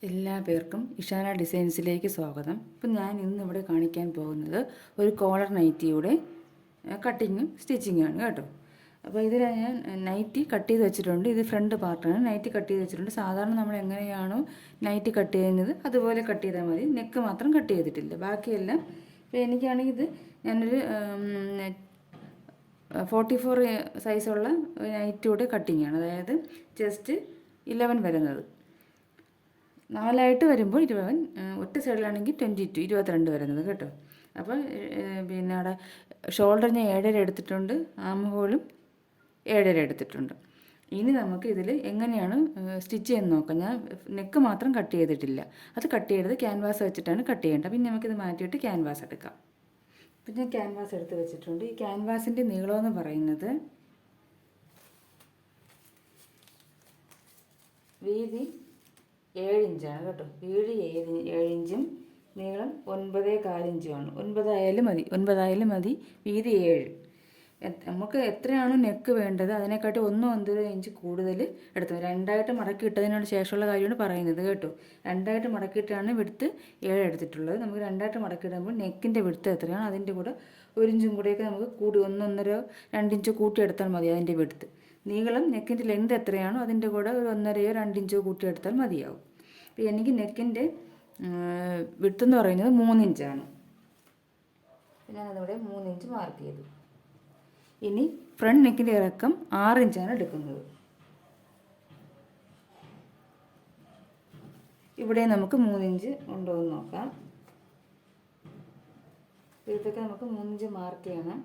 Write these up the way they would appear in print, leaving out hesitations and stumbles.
എല്ലാ പേർക്കും ഇഷാന ഡിസൈൻസിലേക്ക് സ്വാഗതം. ഇപ്പം ഞാൻ ഇന്നിവിടെ കാണിക്കാൻ പോകുന്നത് ഒരു കോളർ നൈറ്റിയുടെ കട്ടിങ്ങും സ്റ്റിച്ചിങ്ങുമാണ് കേട്ടോ. അപ്പോൾ ഇതിൽ ഞാൻ നൈറ്റി കട്ട് ചെയ്ത് വെച്ചിട്ടുണ്ട്. ഇത് ഫ്രണ്ട് പാർട്ടാണ്. നൈറ്റി കട്ട് ചെയ്ത് വെച്ചിട്ടുണ്ട്. സാധാരണ നമ്മൾ എങ്ങനെയാണോ നൈറ്റി കട്ട് ചെയ്യുന്നത് അതുപോലെ കട്ട് ചെയ്താൽ മതി. നെക്ക് മാത്രം കട്ട് ചെയ്തിട്ടില്ല, ബാക്കിയെല്ലാം. ഇപ്പോൾ എനിക്കാണെങ്കിൽ ഇത് ഞാനൊരു 44 സൈസുള്ള നൈറ്റിയുടെ കട്ടിങ്ങാണ്. അതായത് ചെസ്റ്റ് 11 വരുന്നത്, 4 വരുമ്പോൾ 20, ഒറ്റ സൈഡിലാണെങ്കിൽ 22 വരുന്നത് കേട്ടോ. അപ്പോൾ പിന്നെ അവിടെ ഷോൾഡർ ഞാൻ 7.5 എടുത്തിട്ടുണ്ട്, ആം ഹോളും 7.5 എടുത്തിട്ടുണ്ട്. ഇനി നമുക്ക് ഇതിൽ എങ്ങനെയാണ് സ്റ്റിച്ച് ചെയ്യാൻ നോക്കാം. ഞാൻ നെക്ക് മാത്രം കട്ട് ചെയ്തിട്ടില്ല, അത് കട്ട് ചെയ്തത് ക്യാൻവാസ് വെച്ചിട്ടാണ് കട്ട് ചെയ്യേണ്ടത്. പിന്നെ നമുക്കിത് മാറ്റിയിട്ട് ക്യാൻവാസ് എടുക്കാം. അപ്പം ഞാൻ ക്യാൻവാസ് എടുത്ത് വെച്ചിട്ടുണ്ട്. ഈ ക്യാൻവാസിൻ്റെ നീളമെന്ന് പറയുന്നത് വീതി 7 ഇഞ്ചാണ് കേട്ടോ. വീതി 7 ഇഞ്ചും നീളം 9.25 ഇഞ്ചുമാണ്. 9 ആയാലും മതി. വീതി 7. നമുക്ക് എത്രയാണോ നെക്ക് വേണ്ടത് അതിനെക്കാട്ടി 1.9 ഇഞ്ച് കൂടുതൽ എടുത്തു. 2ആയിട്ട് മടക്കി ഇട്ടതിനോട് ശേഷമുള്ള കാര്യമാണ് പറയുന്നത് കേട്ടോ. 2ആയിട്ട് മടക്കിയിട്ടാണ് വിടുത്ത് 7 എടുത്തിട്ടുള്ളത്. നമുക്ക് 2ആയിട്ട് മടക്കിയിടുമ്പോൾ നെക്കിൻ്റെ വിടുത്ത് എത്രയാണോ അതിൻ്റെ കൂടെ 1 ഇഞ്ചും കൂടെയൊക്കെ നമുക്ക് കൂടി 1.5 2 ഇഞ്ച് കൂട്ടിയെടുത്താൽ മതി. അതിൻ്റെ വിടുത്ത് നീളം നെക്കിൻ്റെ ലെങ്ത് എത്രയാണോ അതിൻ്റെ കൂടെ ഒരു 1.5 2 ഇഞ്ചോ കൂട്ടിയെടുത്താൽ മതിയാവും. അപ്പോൾ എനിക്ക് നെക്കിൻ്റെ വിട്ടെന്ന് പറയുന്നത് 3 ഇഞ്ചാണ്. ഞാനതിവിടെ 3 ഇഞ്ച് മാർക്ക് ചെയ്തു. ഇനി ഫ്രണ്ട് നെക്കിൻ്റെ ഇറക്കം 6 ഇഞ്ചാണ് എടുക്കുന്നത്. ഇവിടെ നമുക്ക് 3 ഇഞ്ച് ഉണ്ടോ എന്ന് നോക്കാം. ഇതൊക്കെ നമുക്ക് 3 ഇഞ്ച് മാർക്ക് ചെയ്യണം.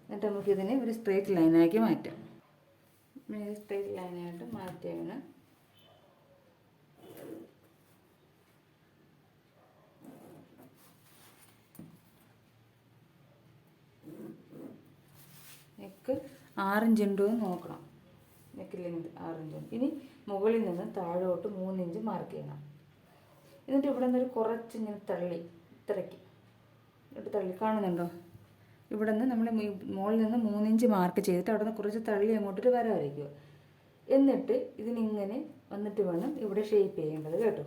എന്നിട്ട് നമുക്കിതിനെ ഒരു സ്ട്രെയിറ്റ് ലൈനാക്കി മാറ്റാം. സ്ട്രെയിറ്റ് ലൈനായിട്ട് മാറ്റുകയാണ്. നെക്ക് 6 ഇഞ്ച് ഉണ്ടോ എന്ന് നോക്കണം. Neck length 6 ഇഞ്ചുണ്ട്. ഇനി മുകളിൽ നിന്ന് താഴോട്ട് 3 ഇഞ്ച് മാർക്ക് ചെയ്യണം. എന്നിട്ട് ഇവിടെ നിന്നൊരു കുറച്ച് ഇങ്ങനെ തള്ളി, ഇത്രയ്ക്ക് ഇട്ട് തള്ളി, കാണുന്നുണ്ടോ? ഇവിടെ നിന്ന് നമ്മൾ മുകളിൽ നിന്ന് 3 ഇഞ്ച് മാർക്ക് ചെയ്തിട്ട് അവിടെ നിന്ന് കുറച്ച് തള്ളി അങ്ങോട്ടൊരു വര വരയ്ക്കുക. എന്നിട്ട് ഇതിനിങ്ങനെ വന്നിട്ട് വേണം ഇവിടെ ഷേപ്പ് ചെയ്യേണ്ടത് കേട്ടോ.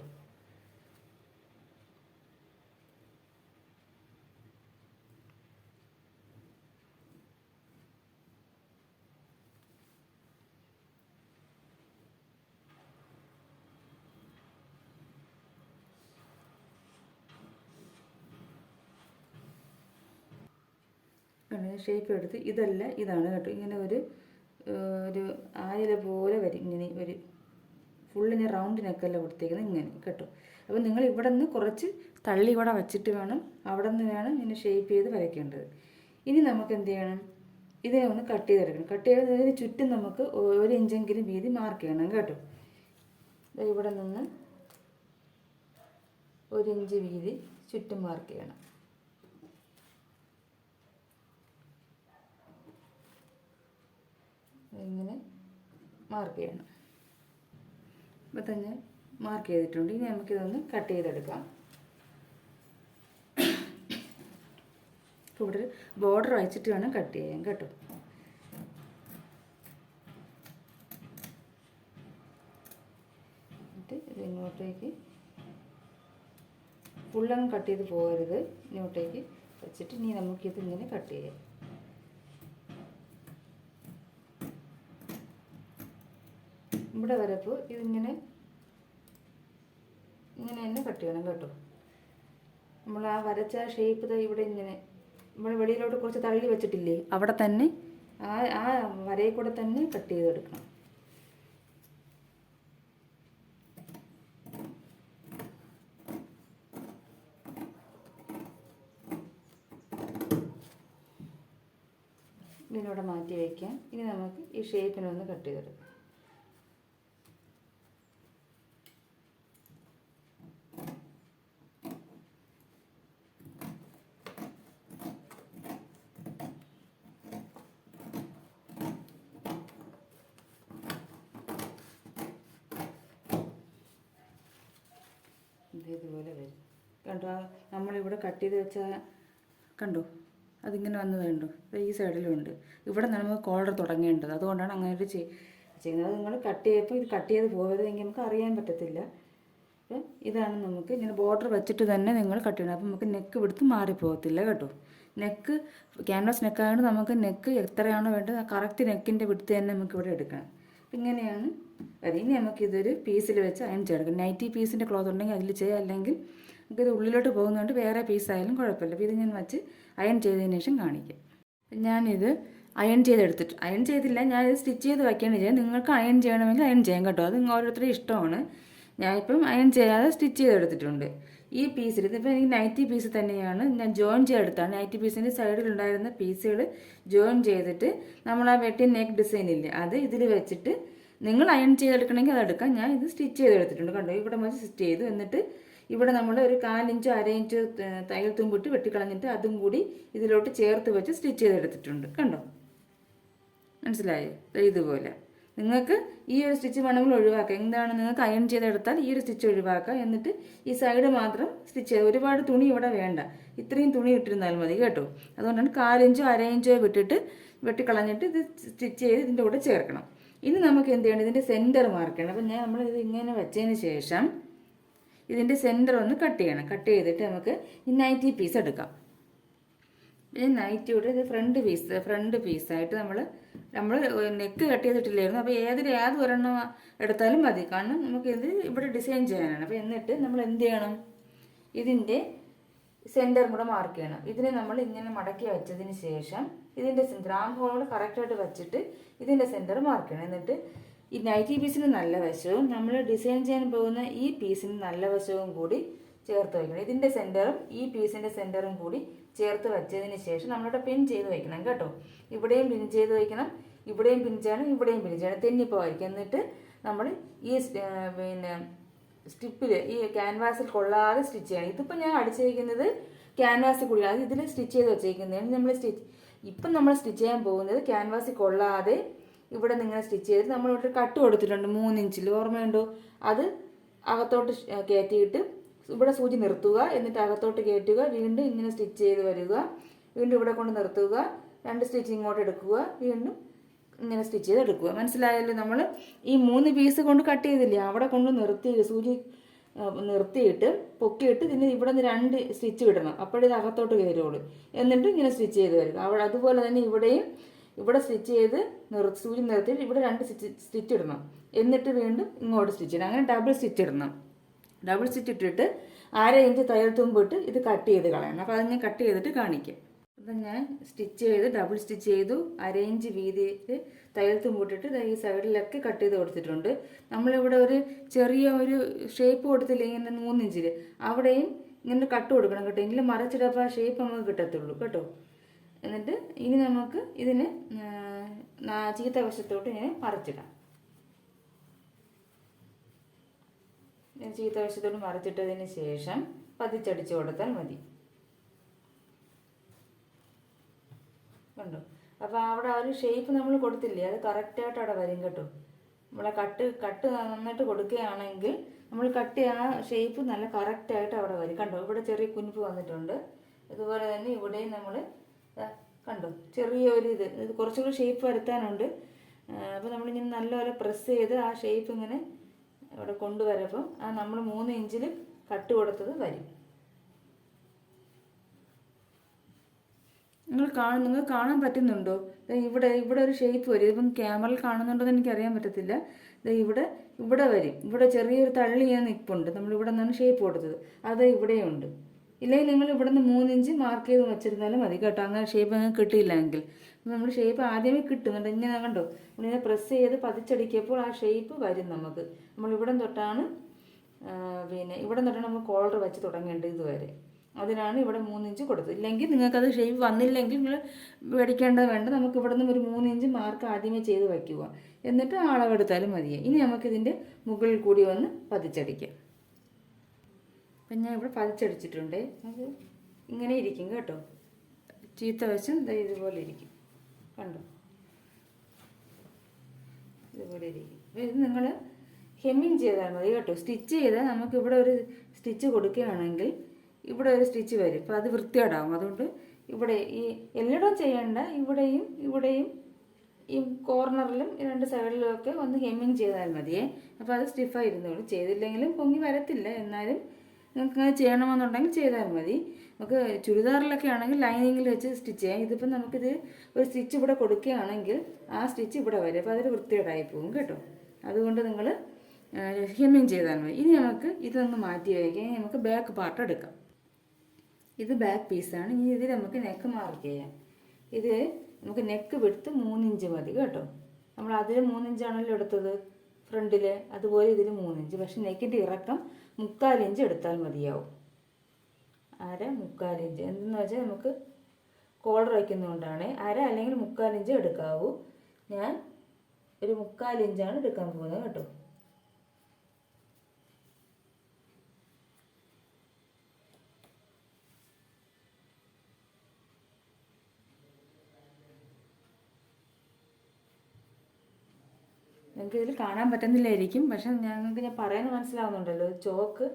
ഷേപ്പ് എടുത്ത് ഇതാണ് കേട്ടോ. ഇങ്ങനെ ഒരു ആയില പോലെ വരും. ഇങ്ങനെ ഒരു ഫുള്ളിന് റൗണ്ട് നെക്കല്ല കൊടുത്തേക്കുന്നത്, ഇങ്ങനെ കേട്ടോ. അപ്പോൾ നിങ്ങൾ ഇവിടെ നിന്ന് കുറച്ച് തള്ളി ഇവിടെ വച്ചിട്ട് വേണം, അവിടെ നിന്ന് വേണം ഇങ്ങനെ ഷേപ്പ് ചെയ്ത് വരയ്ക്കേണ്ടത്. ഇനി നമുക്ക് എന്ത് ചെയ്യണം? ഇതിനെ ഒന്ന് കട്ട് ചെയ്തെടുക്കണം. കട്ട് ചെയ്തതിന് ചുറ്റും നമുക്ക് 1 ഇഞ്ചെങ്കിലും വീതി മാർക്ക് ചെയ്യണം കേട്ടോ. ഇവിടെ നിന്ന് 1 ഇഞ്ച് വീതി ചുറ്റും മാർക്ക് ചെയ്യണം. ഇങ്ങനെ മാർക്ക് ചെയ്യണം. ഇപ്പം തന്നെ മാർക്ക് ചെയ്തിട്ടുണ്ട്. ഇനി നമുക്കിതൊന്ന് കട്ട് ചെയ്തെടുക്കാം. ഇവിടെ ബോർഡർ വെച്ചിട്ട് വേണം കട്ട് ചെയ്യാൻ കേട്ടോ. എന്നിട്ട് ഇത് ഇങ്ങോട്ടേക്ക് ഫുള്ളങ്ങ് കട്ട് ചെയ്ത് പോകരുത്. ഇങ്ങോട്ടേക്ക് വെച്ചിട്ട് ഇനി നമുക്കിത് ഇങ്ങനെ കട്ട് ചെയ്യാം. ഇവിടെ വരപ്പോൾ ഇതിങ്ങനെ തന്നെ കട്ട് ചെയ്യണം കേട്ടോ. നമ്മൾ ആ വരച്ച ഷേപ്പ് ഇവിടെ ഇങ്ങനെ നമ്മൾ വെളിയിലോട്ട് കുറച്ച് തള്ളി വെച്ചിട്ടില്ലേ, അവിടെ തന്നെ ആ വരയിൽ കൂടെ തന്നെ കട്ട് ചെയ്തെടുക്കണം. ഇതിലൂടെ മാറ്റി വയ്ക്കാം. ഇനി നമുക്ക് ഈ ഷേപ്പിനൊന്ന് കട്ട് ചെയ്തെടുക്കാം. ഇതുപോലെ വരും കണ്ടോ. നമ്മളിവിടെ കട്ട് ചെയ്ത് വെച്ചാൽ കണ്ടോ, അതിങ്ങനെ വന്നത് കണ്ടോ. ഈ സൈഡിലുണ്ട്. ഇവിടെ നമുക്ക് കോളർ തുടങ്ങേണ്ടത്, അതുകൊണ്ടാണ് അങ്ങനെ ഒരു ചെയ്യുന്നത്. അത് നിങ്ങൾ കട്ട് ചെയ്തപ്പോൾ ഇത് കട്ട് ചെയ്ത് പോകരുതെങ്കിൽ നമുക്ക് അറിയാൻ പറ്റത്തില്ല. അപ്പം ഇതാണ് നമുക്ക് ഇങ്ങനെ ബോർഡർ വെച്ചിട്ട് തന്നെ നിങ്ങൾ കട്ട് ചെയ്യണം. അപ്പം നമുക്ക് നെക്ക് വിടുത്ത് മാറിപ്പോകത്തില്ല കേട്ടോ. നെക്ക് ക്യാൻവാസ് നെക്കായതുകൊണ്ട് നമുക്ക് നെക്ക് എത്രയാണോ വേണ്ടത് ആ കറക്റ്റ് നെക്കിൻ്റെ വിടുത്ത് തന്നെ നമുക്ക് ഇവിടെ എടുക്കണം. അപ്പം ഇങ്ങനെയാണ് അത്. ഇനി നമുക്കിതൊരു പീസിൽ വെച്ച് അയൺ ചെയ്തെടുക്കാം. നൈറ്റി പീസിൻ്റെ ക്ലോത്ത് ഉണ്ടെങ്കിൽ അതിൽ ചെയ്യാം, അല്ലെങ്കിൽ നമുക്കിത് ഉള്ളിലോട്ട് പോകുന്നതുകൊണ്ട് വേറെ പീസായാലും കുഴപ്പമില്ല. അപ്പോൾ ഇത് ഞാൻ വെച്ച് അയൺ ചെയ്തതിന് ശേഷം കാണിക്കാം. ഞാനിത് അയൺ ചെയ്തെടുത്തിട്ട് അയൺ ചെയ്തില്ല, ഞാനിത് സ്റ്റിച്ച് ചെയ്ത് വയ്ക്കുകയാണ് ചെയ്യാം. നിങ്ങൾക്ക് അയൺ ചെയ്യണമെങ്കിൽ അയൺ ചെയ്യാം കേട്ടോ, അത് ഓരോരുത്തരുടെ ഇഷ്ടമാണ്. ഞാനിപ്പം അയൺ ചെയ്യാതെ സ്റ്റിച്ച് ചെയ്തെടുത്തിട്ടുണ്ട്. ഈ പീസിൽ ഇതിപ്പോൾ എനിക്ക് നൈറ്റി പീസ് തന്നെയാണ് ഞാൻ ജോയിൻ ചെയ്തെടുത്താണ്. നൈറ്റി പീസിൻ്റെ സൈഡിലുണ്ടായിരുന്ന പീസുകൾ ജോയിൻ ചെയ്തിട്ട് നമ്മൾ ആ വെട്ടി നെക്ക് ഡിസൈൻ ഇല്ലേ അത് ഇതിൽ വെച്ചിട്ട് നിങ്ങൾ അയൺ ചെയ്തെടുക്കണമെങ്കിൽ അതെടുക്കാം. ഞാൻ ഇത് സ്റ്റിച്ച് ചെയ്തെടുത്തിട്ടുണ്ട് കണ്ടോ. ഇവിടെ വെച്ച് സ്റ്റിച്ച് ചെയ്തു. എന്നിട്ട് ഇവിടെ നമ്മൾ ഒരു 1/4 ഇഞ്ച് 1/2 ഇഞ്ച് തയ്യൽ തുമ്പിട്ട് വെട്ടിക്കളഞ്ഞിട്ട് അതും കൂടി ഇതിലോട്ട് ചേർത്ത് വെച്ച് സ്റ്റിച്ച് ചെയ്തെടുത്തിട്ടുണ്ട് കണ്ടോ. മനസ്സിലായോ? ഇതുപോലെ നിങ്ങൾക്ക് ഈ ഒരു സ്റ്റിച്ച് വേണമെങ്കിൽ ഒഴിവാക്കാം. എന്താണ്, നിങ്ങൾക്ക് അയൺ ചെയ്തെടുത്താൽ ഈ ഒരു സ്റ്റിച്ച് ഒഴിവാക്കാം. എന്നിട്ട് ഈ സൈഡ് മാത്രം സ്റ്റിച്ച് ചെയ്യുക. ഒരുപാട് തുണി ഇവിടെ വേണ്ട, ഇത്രയും തുണി ഇട്ടിരുന്നാൽ മതി കേട്ടോ. അതുകൊണ്ടാണ് 1/4 ഇഞ്ചോ 1/2 ഇഞ്ചോ വിട്ടിട്ട് വെട്ടിക്കളഞ്ഞിട്ട് ഇത് സ്റ്റിച്ച് ചെയ്ത് ഇതിൻ്റെ കൂടെ ചേർക്കണം. ഇനി നമുക്ക് എന്ത് ചെയ്യണം, ഇതിൻ്റെ സെൻറ്റർ മാർക്ക് ചെയ്യണം. അപ്പം നമ്മളിത് ഇങ്ങനെ വെച്ചതിന് ശേഷം ഇതിൻ്റെ സെൻറ്റർ ഒന്ന് കട്ട് ചെയ്യണം. കട്ട് ചെയ്തിട്ട് നമുക്ക് ഈ നൈറ്റി പീസ് എടുക്കാം. പിന്നെ നൈറ്റിയുടെ ഇത് ഫ്രണ്ട് പീസായിട്ട് നമ്മൾ നെക്ക് കട്ട് ചെയ്തിട്ടില്ലായിരുന്നു. അപ്പോൾ ഏത് ഒരെണ്ണം എടുത്താലും മതി, കാരണം നമുക്കിത് ഇവിടെ ഡിസൈൻ ചെയ്യാനാണ്. അപ്പോൾ എന്നിട്ട് നമ്മൾ എന്ത് ചെയ്യണം, ഇതിൻ്റെ സെൻറ്ററും കൂടെ മാർക്ക് ചെയ്യണം. ഇതിനെ നമ്മൾ ഇങ്ങനെ മടക്കി വെച്ചതിന് ശേഷം ഇതിൻ്റെ സെൻറ്റർ ആം ഹോളോട് കറക്റ്റായിട്ട് വെച്ചിട്ട് ഇതിൻ്റെ സെൻറ്റർ മാർക്ക് ചെയ്യണം. എന്നിട്ട് ഈ നൈറ്റി പീസിന് നല്ല വശവും നമ്മൾ ഡിസൈൻ ചെയ്യാൻ പോകുന്ന ഈ പീസിന് നല്ല വശവും കൂടി ചേർത്ത് വയ്ക്കണം. ഇതിൻ്റെ സെൻറ്ററും ഈ പീസിൻ്റെ സെൻറ്ററും കൂടി ചേർത്ത് വെച്ചതിന് ശേഷം നമ്മളിവിടെ പിൻ ചെയ്ത് വയ്ക്കണം കേട്ടോ. ഇവിടെയും പിൻ ചെയ്ത് വയ്ക്കണം, ഇവിടെയും പിൻ ചെയ്യണം, ഇവിടെയും പിൻ ചെയ്യണം, തെന്നിപ്പോവായിരിക്കും. എന്നിട്ട് നമ്മൾ ഈ പിന്നെ സ്റ്റിപ്പിൽ ഈ ക്യാൻവാസിൽ കൊള്ളാതെ സ്റ്റിച്ച് ചെയ്യണം. ഇതിപ്പോൾ ഞാൻ അടിച്ചിരിക്കുന്നത് ക്യാൻവാസിൽ കൂടി, അത് ഇതിൽ സ്റ്റിച്ച് ചെയ്ത് വെച്ചിരിക്കുന്നതാണ്. നമ്മൾ സ്റ്റിച്ച് ചെയ്യാൻ പോകുന്നത് ക്യാൻവാസിൽ കൊള്ളാതെ ഇവിടെ നിങ്ങൾ സ്റ്റിച്ച് ചെയ്തിട്ട് നമ്മളിവിടെ കട്ട് കൊടുത്തിട്ടുണ്ട് 3 ഇഞ്ചിൽ, ഓർമ്മയുണ്ടോ? അത് അകത്തോട്ട് കയറ്റിയിട്ട് ഇവിടെ സൂചി നിർത്തുക, എന്നിട്ട് അകത്തോട്ട് കയറ്റുക, വീണ്ടും ഇങ്ങനെ സ്റ്റിച്ച് ചെയ്ത് വരിക, വീണ്ടും ഇവിടെ കൊണ്ട് നിർത്തുക, 2 സ്റ്റിച്ച് ഇങ്ങോട്ട് എടുക്കുക, വീണ്ടും ഇങ്ങനെ സ്റ്റിച്ച് ചെയ്ത് എടുക്കുക. മനസ്സിലായല്ലോ? നമ്മൾ ഈ 3 പീസ് കൊണ്ട് കട്ട് ചെയ്തില്ലേ, അവിടെ കൊണ്ട് സൂചി നിർത്തിയിട്ട് പൊക്കിയിട്ട് ഇതിന് ഇവിടെ നിന്ന് 2 സ്റ്റിച്ച് വിടണം. അപ്പോഴിത് അകത്തോട്ട് കയറുള്ളൂ. എന്നിട്ട് ഇങ്ങനെ സ്റ്റിച്ച് ചെയ്ത് വരിക. അവിടെ അതുപോലെ തന്നെ ഇവിടെ സ്റ്റിച്ച് ചെയ്ത് സൂചി നിർത്തിയിട്ട് ഇവിടെ 2 സ്റ്റിച്ച് ഇടണം. എന്നിട്ട് വീണ്ടും ഇങ്ങോട്ട് സ്റ്റിച്ച് ഇടണം. അങ്ങനെ ഡബിൾ സ്റ്റിച്ച് ഇടണം. ഡബിൾ സ്റ്റിച്ച് ഇട്ടിട്ട് 1/2 ഇഞ്ച് തയ്യൽ തുമ്പിട്ട് ഇത് കട്ട് ചെയ്ത് കളയണം. അപ്പോൾ അത് ഞാൻ കട്ട് ചെയ്തിട്ട് കാണിക്കാം. അപ്പം ഞാൻ സ്റ്റിച്ച് ചെയ്ത് ഡബിൾ സ്റ്റിച്ച് ചെയ്തു. 1/2 ഇഞ്ച് വീതിയിൽ തയ്യൽ തുമ്പിട്ടിട്ട് ഈ സൈഡിലൊക്കെ കട്ട് ചെയ്ത് കൊടുത്തിട്ടുണ്ട്. നമ്മളിവിടെ ഒരു ചെറിയ ഒരു ഷേപ്പ് കൊടുത്തില്ല, ഇങ്ങനെ 3 ഇഞ്ചിൽ അവിടെയും ഇങ്ങനെ കട്ട് കൊടുക്കണം കേട്ടോ. എങ്കിലും മറച്ചിടപ്പോൾ ആ ഷേപ്പ് നമുക്ക് കിട്ടത്തുള്ളൂ കേട്ടോ. എന്നിട്ട് ഇനി നമുക്ക് ഇതിന് ചീത്ത വശത്തോട്ട് ഇങ്ങനെ മറച്ചിടാം. ചീത്ത വശത്തോട്ട് മറച്ചിട്ടതിന് ശേഷം പതിച്ചടിച്ച് കൊടുത്താൽ മതി. കണ്ടോ? അപ്പോൾ അവിടെ ആ ഒരു ഷേപ്പ് നമ്മൾ കൊടുത്തില്ലേ, അത് കറക്റ്റായിട്ട് അവിടെ വരും കേട്ടോ. നമ്മളെ കട്ട് നന്നായിട്ട് കൊടുക്കുകയാണെങ്കിൽ നമ്മൾ ആ ഷേപ്പ് നല്ല കറക്റ്റായിട്ട് അവിടെ വരും. കണ്ടോ? ഇവിടെ ചെറിയ കുനിപ്പ് വന്നിട്ടുണ്ട്. ഇതുപോലെ തന്നെ ഇവിടെയും നമ്മൾ കണ്ടോ ചെറിയൊരു ഇത് കുറച്ചുകൂടി ഷേപ്പ് വരുത്താനുണ്ട്. അപ്പോൾ നമ്മളിങ്ങനെ നല്ലപോലെ പ്രസ് ചെയ്ത് ആ ഷേപ്പ് ഇങ്ങനെ ഇവിടെ കൊണ്ടുവരപ്പം ആ നമ്മൾ 3 ഇഞ്ചിൽ കട്ട് കൊടുത്തത് വരും. നിങ്ങൾക്ക് കാണാൻ പറ്റുന്നുണ്ടോ? ഇവിടെ ഒരു ഷേപ്പ് വരും. ഇപ്പം ക്യാമറയിൽ കാണുന്നുണ്ടോ എന്ന് എനിക്കറിയാൻ പറ്റത്തില്ല. ഇവിടെ വരും. ഇവിടെ ചെറിയൊരു തള്ളി ഞാൻ നിൽപ്പുണ്ട്. നമ്മളിവിടെ നിന്നാണ് ഷേപ്പ് കൊടുത്തത്, അത് ഇവിടെയുണ്ട്. ഇല്ലെങ്കിൽ നിങ്ങൾ ഇവിടെ നിന്ന് 3 ഇഞ്ച് മാർക്ക് ചെയ്ത് വെച്ചിരുന്നാലും മതി കേട്ടോ. അങ്ങനെ ഷേപ്പ് അങ്ങനെ കിട്ടിയില്ലെങ്കിൽ നമ്മൾ ഷേപ്പ് ആദ്യമേ കിട്ടുന്നുണ്ട്. ഇങ്ങനെ കണ്ടോ, നമ്മളിങ്ങനെ പ്രസ് ചെയ്ത് പതിച്ചടിക്കുമ്പോൾ ആ ഷേപ്പ് വരും നമുക്ക്. നമ്മളിവിടം തൊട്ടാണ് നമ്മൾ കോളർ വെച്ച് തുടങ്ങേണ്ടത് ഇതുവരെ. അതിനാണ് ഇവിടെ 3 ഇഞ്ച് കൊടുത്തത്. ഇല്ലെങ്കിൽ നിങ്ങൾക്കത് ഷേപ്പ് വന്നില്ലെങ്കിൽ നിങ്ങൾ മേടിക്കേണ്ടത് വേണ്ട. നമുക്ക് ഇവിടെ നിന്ന് ഒരു 3 ഇഞ്ച് മാർക്ക് ആദ്യമേ ചെയ്ത് വയ്ക്കുക. എന്നിട്ട് അളവെടുത്താലും മതിയെ. ഇനി നമുക്കിതിൻ്റെ മുകളിൽ കൂടി വന്ന് പതിച്ചടിക്കാം. അപ്പം ഞാൻ ഇവിടെ പതിച്ചടിച്ചിട്ടുണ്ട്. അത് ഇങ്ങനെ ഇരിക്കും കേട്ടോ. ചീത്ത വശം ഇതുപോലെ ഇരിക്കും. കണ്ടോ? ഇതുപോലെ ഇരിക്കും. ഇത് നിങ്ങൾ ഹെമ്മിങ് ചെയ്താൽ മതി കേട്ടോ. സ്റ്റിച്ച് ചെയ്താൽ നമുക്ക് ഇവിടെ ഒരു സ്റ്റിച്ച് കൊടുക്കുകയാണെങ്കിൽ ഇവിടെ ഒരു സ്റ്റിച്ച് വരും. അപ്പോൾ അത് വൃത്തികേടാവും. അതുകൊണ്ട് ഇവിടെ ഈ എല്ലായിടവും ചെയ്യേണ്ട, ഇവിടെയും ഈ കോർണറിലും രണ്ട് സൈഡിലും ഒക്കെ ഒന്ന് ഹെമ്മിങ് ചെയ്താൽ മതിയേ. അപ്പോൾ അത് സ്റ്റിഫായി ഇരുന്നോളൂ. ചെയ്തില്ലെങ്കിലും പൊങ്ങി വരത്തില്ല. എന്നാലും നിങ്ങൾക്ക് അങ്ങനെ ചെയ്യണമെന്നുണ്ടെങ്കിൽ ചെയ്താൽ മതി. നമുക്ക് ചുരിദാറിലൊക്കെ ആണെങ്കിൽ ലൈനിങ്ങിൽ വെച്ച് സ്റ്റിച്ച് ചെയ്യാം. ഇതിപ്പോൾ നമുക്കിത് ഒരു സ്റ്റിച്ച് ഇവിടെ കൊടുക്കുകയാണെങ്കിൽ ആ സ്റ്റിച്ച് ഇവിടെ വരും. അപ്പോൾ അതൊരു വൃത്തികേടായി പോകും കേട്ടോ. അതുകൊണ്ട് നിങ്ങൾ ഹെമ്മിങ് ചെയ്താൽ മതി. ഇനി നമുക്ക് ഇതൊന്ന് മാറ്റി വയ്ക്കാം. ഇനി നമുക്ക് ബാക്ക് പാർട്ട് എടുക്കാം. ഇത് ബാക്ക് പീസാണ്. ഇനി ഇതിൽ നമുക്ക് നെക്ക് മാർക്ക് ചെയ്യാം. ഇത് നമുക്ക് നെക്ക് വിടുത്ത് 3 ഇഞ്ച് മതി കേട്ടോ. നമ്മൾ അതിൽ 3 ഇഞ്ചാണല്ലോ എടുത്തത് ഫ്രണ്ടിൽ, അതുപോലെ ഇതിൽ 3 ഇഞ്ച്. പക്ഷെ നെക്കിൻ്റെ ഇറക്കം 3/4 ഇഞ്ച് എടുത്താൽ മതിയാവും. 3/4 ഇഞ്ച് എന്തെന്ന് വെച്ചാൽ നമുക്ക് കോളർ വയ്ക്കുന്നതുകൊണ്ടാണ്. അല്ലെങ്കിൽ 3/4 ഇഞ്ച് എടുക്കാവൂ. ഞാൻ ഒരു 3/4 ഇഞ്ചാണ് എടുക്കാൻ പോകുന്നത് കേട്ടോ. നിങ്ങൾക്ക് ഇതിൽ കാണാൻ പറ്റുന്നില്ലായിരിക്കും, പക്ഷെ ഞങ്ങൾക്ക് ഞാൻ പറയുന്നത് മനസ്സിലാവുന്നുണ്ടല്ലോ. ചോക്ക്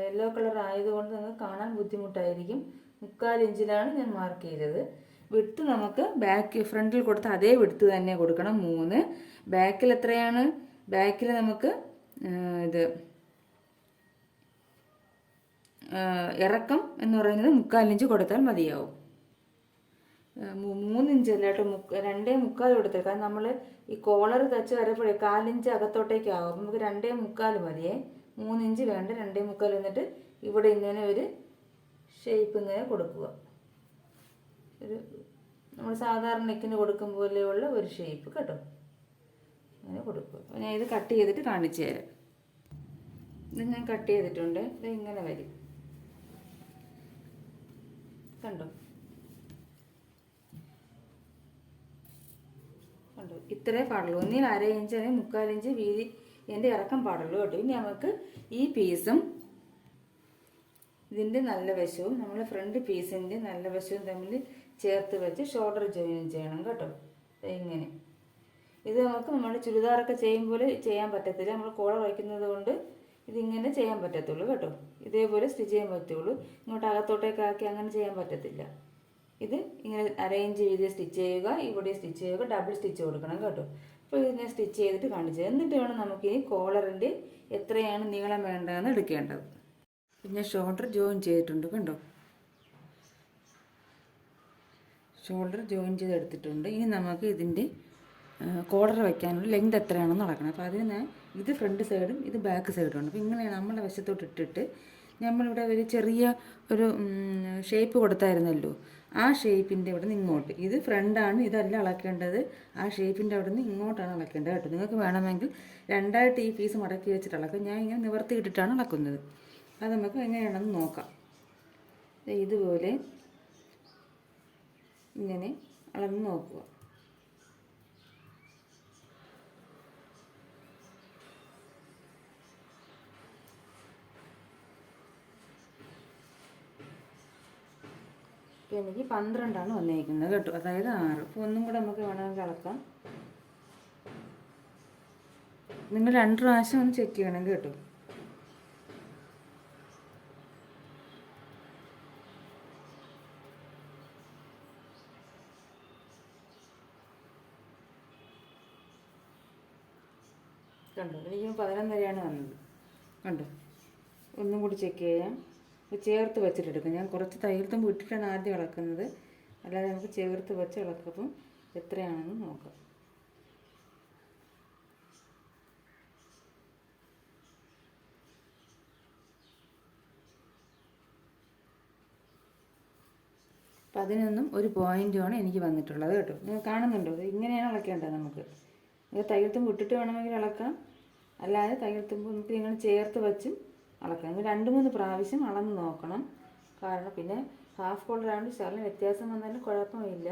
യെല്ലോ കളർ ആയതുകൊണ്ട് നിങ്ങൾക്ക് കാണാൻ ബുദ്ധിമുട്ടായിരിക്കും. 3/4 ഇഞ്ചിലാണ് ഞാൻ മാർക്ക് ചെയ്തത്. വിഡ്ത്ത് നമുക്ക് ഫ്രണ്ടിൽ കൊടുത്ത അതേ വിഡ്ത്ത് തന്നെ കൊടുക്കണം 3. ബാക്കിൽ എത്രയാണ്? ബാക്കിൽ നമുക്ക് ഇത് ഇറക്കം എന്ന് പറയുന്നത് 3/4 ഇഞ്ച് കൊടുത്താൽ മതിയാവും. 3 ഇഞ്ച് അല്ല കേട്ടോ, 2.75 കൊടുത്തത്. കാരണം നമ്മൾ ഈ കോളർ തച്ച് വരപ്പോഴേ 4 ഇഞ്ച് അകത്തോട്ടേക്കാവും. അപ്പം നമുക്ക് 2.75 മതിയേ. 3 ഇഞ്ച് വേണ്ട, 2.75. എന്നിട്ട് ഇവിടെ ഇങ്ങനെ ഒരു ഷേപ്പ് ഇങ്ങനെ കൊടുക്കുക. ഒരു നമ്മൾ സാധാരണ നെക്കിന് കൊടുക്കും പോലെയുള്ള ഒരു ഷേപ്പ് കേട്ടോ, അങ്ങനെ കൊടുക്കുക. അപ്പോൾ ഞാൻ ഇത് കട്ട് ചെയ്തിട്ട് കാണിച്ചു തരാം. ഇത് ഞാൻ കട്ട് ചെയ്തിട്ടുണ്ട്. ഇത് ഇങ്ങനെ വരും കണ്ടോ. ഇത്രേ പാടുള്ളൂ. ഒന്നിൽ 1/2 ഇഞ്ച് അല്ലെങ്കിൽ 3/4 ഇഞ്ച് വീതി ഇതിൻ്റെ ഇറക്കം പാടുള്ളൂ കേട്ടോ. ഇനി നമുക്ക് ഈ പീസും ഇതിൻ്റെ നല്ല വശവും നമ്മൾ ഫ്രണ്ട് പീസിൻ്റെ നല്ല വശവും തമ്മിൽ ചേർത്ത് വെച്ച് ഷോൾഡർ ജോയിൻ ചെയ്യണം കേട്ടോ. ഇങ്ങനെ ഇത് നമുക്ക് നമ്മുടെ ചുരിദാറൊക്കെ ചെയ്യുമ്പോൾ ചെയ്യാൻ പറ്റത്തില്ല. നമ്മൾ കോളർ വയ്ക്കുന്നത് കൊണ്ട് ഇതിങ്ങനെ ചെയ്യാൻ പറ്റത്തുള്ളൂ കേട്ടോ. ഇതേപോലെ സ്റ്റിച്ച് ചെയ്യാൻ പറ്റുള്ളൂ. ഇങ്ങോട്ട് അകത്തോട്ടേക്കാക്കി അങ്ങനെ ചെയ്യാൻ പറ്റത്തില്ല. ഇത് ഇങ്ങനെ 1/2 ഇഞ്ച് വീതി സ്റ്റിച്ച് ചെയ്യുക, ഇവിടെ സ്റ്റിച്ച് ചെയ്യുക, ഡബിൾ സ്റ്റിച്ച് കൊടുക്കണം കേട്ടോ. അപ്പോൾ ഇതിനെ സ്റ്റിച്ച് ചെയ്തിട്ട് കാണിച്ചത്. എന്നിട്ട് വേണം നമുക്കിനി കോളറിൻ്റെ എത്രയാണ് നീളം വേണ്ടതെന്ന് എടുക്കേണ്ടത്. പിന്നെ ഷോൾഡർ ജോയിൻ ചെയ്തിട്ടുണ്ട് കണ്ടോ. ഷോൾഡർ ജോയിൻ ചെയ്തെടുത്തിട്ടുണ്ട്. ഇനി നമുക്ക് ഇതിൻ്റെ കോളർ വയ്ക്കാനുള്ള ലെങ്ത് എത്രയാണെന്ന് അളക്കണം. അപ്പോൾ അതിന് ഞാൻ ഇത് ഫ്രണ്ട് സൈഡും ഇത് ബാക്ക് സൈഡും. അപ്പോൾ ഇങ്ങനെ നമ്മളെ വശത്തോട്ട് ഇട്ടിട്ട് നമ്മളിവിടെ ഒരു ചെറിയ ഒരു ഷേപ്പ് കൊടുത്തായിരുന്നല്ലോ, ആ ഷേപ്പിൻ്റെ ഇവിടെ നിന്ന് ഇങ്ങോട്ട്, ഇത് ഫ്രണ്ടാണ്, ഇതല്ല അളക്കേണ്ടത്. ആ ഷേപ്പിൻ്റെ അവിടെ നിന്ന് ഇങ്ങോട്ടാണ് അളക്കേണ്ടത് കേട്ടോ. നിങ്ങൾക്ക് വേണമെങ്കിൽ 2ആയിട്ട് ഈ പീസ് മടക്കി വെച്ചിട്ട് അളക്കാം. ഞാൻ ഇങ്ങനെ നിവർത്തിയിട്ടിട്ടാണ് അളക്കുന്നത്. അത് നമുക്ക് എങ്ങനെയാണെന്ന് നോക്കാം. ഇതുപോലെ ഇങ്ങനെ അളന്ന് നോക്കുക. ഇപ്പോൾ എനിക്ക് 12 വന്നിരിക്കുന്നത് കേട്ടോ, അതായത് 6. അപ്പോൾ ഒന്നും കൂടെ നമുക്ക് വേണമെങ്കിൽ അളക്കാം. നിങ്ങൾ 2 പ്രാവശ്യം ഒന്ന് ചെക്ക് ചെയ്യണം കേട്ടോ. കണ്ടോ, എനിക്ക് 11 വന്നത് കണ്ടോ. ഒന്നും കൂടി ചെക്ക് ചെയ്യാം. ചേർത്ത് വെച്ചിട്ടെടുക്കാം. ഞാൻ കുറച്ച് തയ്യൽ തുമ്പ് ഇട്ടിട്ടാണ് ആദ്യം ഇളക്കുന്നത്, അല്ലാതെ നമുക്ക് ചേർത്ത് വെച്ച് ഇളക്കുമ്പം എത്രയാണെന്ന് നോക്കാം. അപ്പം 11 പോയിൻറ്റുമാണ് എനിക്ക് വന്നിട്ടുള്ളത് കേട്ടോ. നിങ്ങൾ കാണുന്നുണ്ടോ? ഇങ്ങനെയാണ് ഇളക്കേണ്ടത്. നമുക്ക് തയ്യൽ തുമ്പ് ഇട്ടിട്ട് വേണമെങ്കിൽ ഇളക്കാം, അല്ലാതെ തയ്യൽ തുമ്പ് നമുക്ക് ഇങ്ങനെ ചേർത്ത് വെച്ചും അളക്കാം. 2-3 പ്രാവശ്യം അളന്ന് നോക്കണം. കാരണം പിന്നെ ഹാഫ് കോളർ ആയതുകൊണ്ട് ശകലം വ്യത്യാസം വന്നാലും കുഴപ്പമില്ല.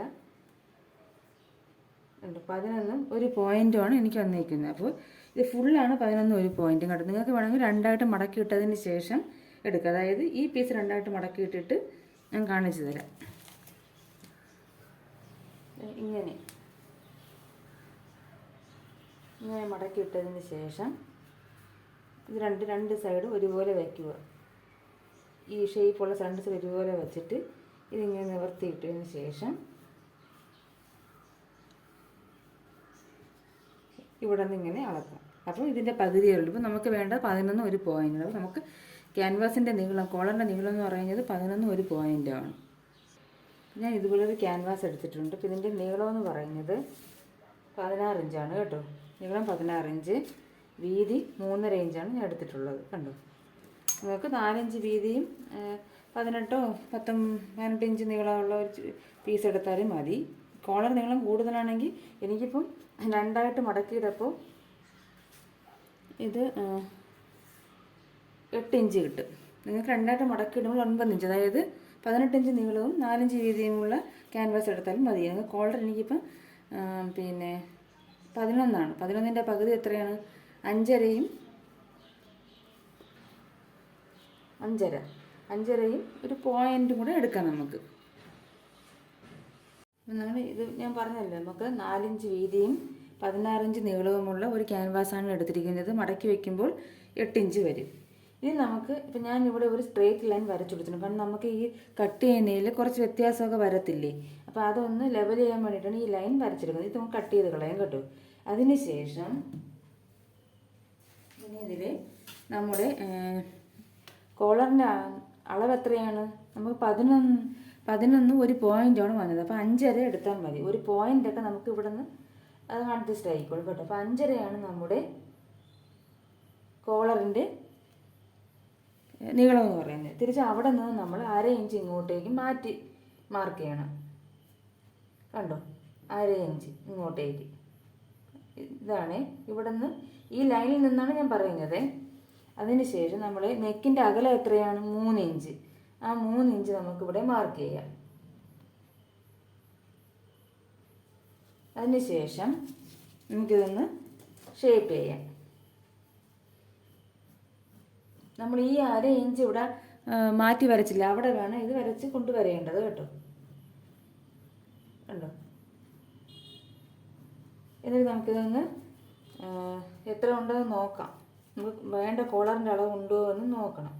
11 പോയിൻറ്റുമാണ് എനിക്ക് വന്നിരിക്കുന്നത്. അപ്പോൾ ഇത് ഫുള്ളാണ് 11 പോയിൻറ്റും കേട്ടോ. നിങ്ങൾക്ക് വേണമെങ്കിൽ 2ആയിട്ട് മടക്കി ഇട്ടതിന് ശേഷം എടുക്കുക. അതായത് ഈ പീസ് 2ആയിട്ട് മടക്കി ഇട്ടിട്ട് ഞാൻ കാണിച്ചു തരാം. ഇങ്ങനെ മടക്കി ഇട്ടതിന് ശേഷം ഇത് രണ്ട് സൈഡും ഒരുപോലെ വയ്ക്കുക. ഈ ഷേപ്പുള്ള രണ്ട് സൈഡ് ഒരുപോലെ വെച്ചിട്ട് ഇതിങ്ങനെ നിവർത്തിയിട്ടതിന് ശേഷം ഇവിടെ നിന്ന് ഇങ്ങനെ അളക്കാം. അപ്പോൾ ഇതിൻ്റെ പകുതിയേ ഉള്ളൂ. ഇപ്പോൾ നമുക്ക് വേണ്ട 11 ഒരു പോയിൻ്റ്. അപ്പോൾ നമുക്ക് ക്യാൻവാസിൻ്റെ നീളം, കോളറിൻ്റെ നീളം എന്ന് പറയുന്നത് 11 ഒരു പോയിൻ്റാണ്. ഞാൻ ഇതുപോലൊരു ക്യാൻവാസ് എടുത്തിട്ടുണ്ട്. അപ്പോൾ ഇതിൻ്റെ നീളം എന്ന് പറയുന്നത് 16 ഇഞ്ചാണ് കേട്ടോ. നീളം 16 ഇഞ്ച്, വീതി 3.5 ഇഞ്ചാണ് ഞാൻ എടുത്തിട്ടുള്ളത്. കണ്ടോ, നിങ്ങൾക്ക് 4 ഇഞ്ച് വീതിയും 18 ഇഞ്ച് നീളമുള്ള ഒരു പീസ് എടുത്താലും മതി. കോളർ നീളം കൂടുതലാണെങ്കിൽ എനിക്കിപ്പം 2ആയിട്ട് മടക്കിയിട്ടപ്പോൾ ഇത് 8 ഇഞ്ച് കിട്ടും. നിങ്ങൾക്ക് 2ആയിട്ട് മടക്കിയിടുമ്പോൾ 9 ഇഞ്ച്, അതായത് 18 ഇഞ്ച് നീളവും 4 ഇഞ്ച് വീതിയുമുള്ള ക്യാൻവാസ് എടുത്താലും മതി. നിങ്ങൾക്ക് കോളർ എനിക്കിപ്പം 11ആണ്. 11ൻ്റെ പകുതി എത്രയാണ്? 5.5 ഒരു പോയിൻറ്റും കൂടെ എടുക്കാം നമുക്ക്. നമ്മൾ ഇത് ഞാൻ പറഞ്ഞല്ലോ, നമുക്ക് 4 ഇഞ്ച് വീതിയും 16 ഇഞ്ച് നീളവുമുള്ള ഒരു ക്യാൻവാസാണ് എടുത്തിരിക്കുന്നത്. മടക്കി വയ്ക്കുമ്പോൾ 8 ഇഞ്ച് വരും. ഇനി നമുക്ക് ഇപ്പം ഞാൻ ഇവിടെ ഒരു സ്ട്രേറ്റ് ലൈൻ വരച്ചു കൊടുത്തിട്ടുണ്ട്. കാരണം നമുക്ക് ഈ കട്ട് ചെയ്യുന്നതിൽ കുറച്ച് വ്യത്യാസമൊക്കെ വരത്തില്ലേ, അപ്പോൾ അതൊന്ന് ലെവൽ ചെയ്യാൻ വേണ്ടിയിട്ടാണ് ഈ ലൈൻ വരച്ചെടുക്കുന്നത്. ഇത് നമുക്ക് കട്ട് ചെയ്ത് കളയാം കേട്ടോ. അതിന് ശേഷം ഇനി ഇതിൽ നമ്മുടെ കോളറിൻ്റെ അളവ് എത്രയാണ്? നമുക്ക് 11 ഒരു പോയിൻ്റാണ് വന്നത്. അപ്പോൾ 5.5 എടുത്താൽ മതി. ഒരു പോയിൻ്റൊക്കെ നമുക്ക് ഇവിടെ നിന്ന് അത് അഡ്ജസ്റ്റ് ആയിക്കോളും കേട്ടോ. അപ്പോൾ 5.5 നമ്മുടെ കോളറിൻ്റെ നീളം എന്ന് പറയുന്നത്. തിരിച്ച് അവിടെ നിന്ന് നമ്മൾ 1/2 ഇഞ്ച് ഇങ്ങോട്ടേക്ക് മാറ്റി മാർക്ക് ചെയ്യണം. കണ്ടോ, 1/2 ഇഞ്ച് ഇങ്ങോട്ടേക്ക്. ഇതാണ് ഇവിടെ നിന്ന്, ഈ ലൈനിൽ നിന്നാണ് ഞാൻ പറയുന്നത്. അതിന് ശേഷം നമ്മൾ നെക്കിൻ്റെ അകലം എത്രയാണ്? 3 ഇഞ്ച്. ആ 3 ഇഞ്ച് നമുക്കിവിടെ മാർക്ക് ചെയ്യാം. അതിന് ശേഷം നമുക്കിതൊന്ന് ഷേപ്പ് ചെയ്യാം. നമ്മൾ ഈ 1/2 ഇഞ്ച് ഇവിടെ മാറ്റി വരച്ചില്ല, അവിടെ വേണം ഇത് വരച്ച് കൊണ്ടുവരേണ്ടത് കേട്ടോ. കണ്ടോ, എന്നിട്ട് നമുക്കിതൊന്ന് എത്ര ഉണ്ടെന്ന് നോക്കാം. നമുക്ക് വേണ്ട കോളറിൻ്റെ അളവ് ഉണ്ടോ എന്ന് നോക്കണം.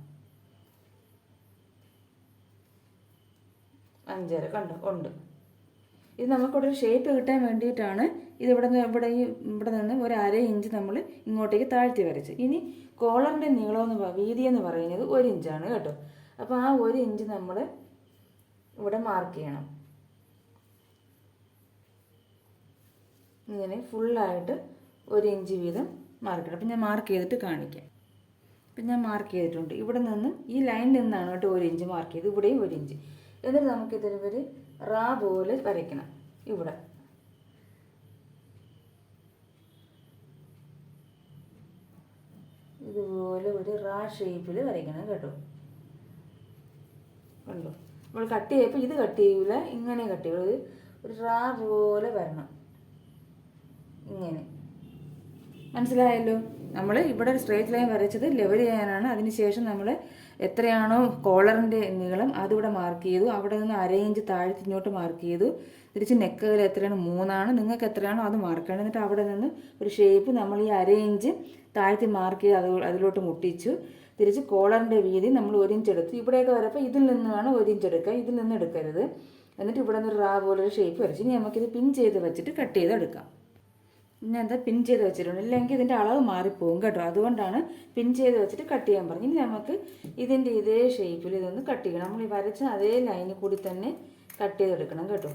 5.5 കണ്ടോ, ഉണ്ട്. ഇത് നമുക്കിവിടെ ഒരു ഷേപ്പ് കിട്ടാൻ വേണ്ടിയിട്ടാണ് ഇത് ഇവിടെ നിന്ന് ഒരു 1/2 ഇഞ്ച് നമ്മൾ ഇങ്ങോട്ടേക്ക് താഴ്ത്തി വരച്ച്. ഇനി കോളറിൻ്റെ നീളമെന്ന് വീതി എന്ന് പറയുന്നത് 1 ഇഞ്ചാണ് കേട്ടോ. അപ്പോൾ ആ 1 ഇഞ്ച് നമ്മൾ ഇവിടെ മാർക്ക് ചെയ്യണം. ഇങ്ങനെ ഫുള്ളായിട്ട് 1 ഇഞ്ച് വീതം മാർക്ക് ചെയ്യണം. അപ്പം ഞാൻ മാർക്ക് ചെയ്തിട്ട് കാണിക്കാം. അപ്പം ഞാൻ മാർക്ക് ചെയ്തിട്ടുണ്ട്. ഇവിടെ നിന്ന് ഈ ലൈനിൽ നിന്നാണ് കേട്ടോ 1 ഇഞ്ച് മാർക്ക് ചെയ്ത്, ഇവിടെയും 1 ഇഞ്ച്. എന്നിട്ട് നമുക്കിതൊരു റാ പോലെ വരയ്ക്കണം. ഇവിടെ ഇതുപോലെ ഒരു റാ ഷേപ്പിൽ വരയ്ക്കണം കേട്ടോ. കണ്ടോ, നമ്മൾ കട്ട് ചെയ്യപ്പോൾ ഇത് കട്ട് ചെയ്യൂല, ഇങ്ങനെ കട്ട് ചെയ്യും. ഒരു റാ പോലെ വരണം. ഇങ്ങനെ മനസ്സിലായല്ലോ. നമ്മൾ ഇവിടെ ഒരു സ്ട്രേറ്റ് ലൈൻ വരച്ചത് ലെവൽ ചെയ്യാനാണ്. അതിനുശേഷം നമ്മൾ എത്രയാണോ കോളറിൻ്റെ നീളം അതിവിടെ മാർക്ക് ചെയ്തു. അവിടെ നിന്ന് 1/2 ഇഞ്ച് താഴ്ത്തി ഇങ്ങോട്ട് മാർക്ക് ചെയ്തു. തിരിച്ച് നെക്കുകൾ എത്രയാണ്? 3ആണ്. നിങ്ങൾക്ക് എത്രയാണോ അത് മാർക്ക് ചെയ്യണം. എന്നിട്ട് അവിടെ നിന്ന് ഒരു ഷേപ്പ് നമ്മൾ ഈ 1/2 ഇഞ്ച് താഴ്ത്തി മാർക്ക് ചെയ്ത് അതിലോട്ട് മുട്ടിച്ചു. തിരിച്ച് കോളറിൻ്റെ വീതി നമ്മൾ 1 ഇഞ്ച് എടുത്തു. ഇവിടെയൊക്കെ വരപ്പോൾ ഇതിൽ നിന്നാണ് 1 ഇഞ്ച് എടുക്കുക, ഇതിൽ നിന്ന് എടുക്കരുത്. എന്നിട്ട് ഇവിടെ നിന്ന് ഒരു റാ പോലൊരു ഷേപ്പ് വരച്ച് ഇനി നമുക്കിത് പിൻ ചെയ്ത് വെച്ചിട്ട് കട്ട് ചെയ്തെടുക്കാം. പിന്നെ എന്താ പിൻ ചെയ്ത് വെച്ചിട്ടുണ്ട്, ഇല്ലെങ്കിൽ ഇതിൻ്റെ അളവ് മാറിപ്പോകും കേട്ടോ. അതുകൊണ്ടാണ് പിൻ ചെയ്ത് വെച്ചിട്ട് കട്ട് ചെയ്യാൻ പറഞ്ഞു. ഇനി നമുക്ക് ഇതിൻ്റെ ഇതേ ഷേപ്പിൽ ഇതൊന്ന് കട്ട് ചെയ്യണം. നമ്മൾ ഈ വരച്ച അതേ ലൈനിൽ കൂടി തന്നെ കട്ട് ചെയ്തെടുക്കണം കേട്ടോ.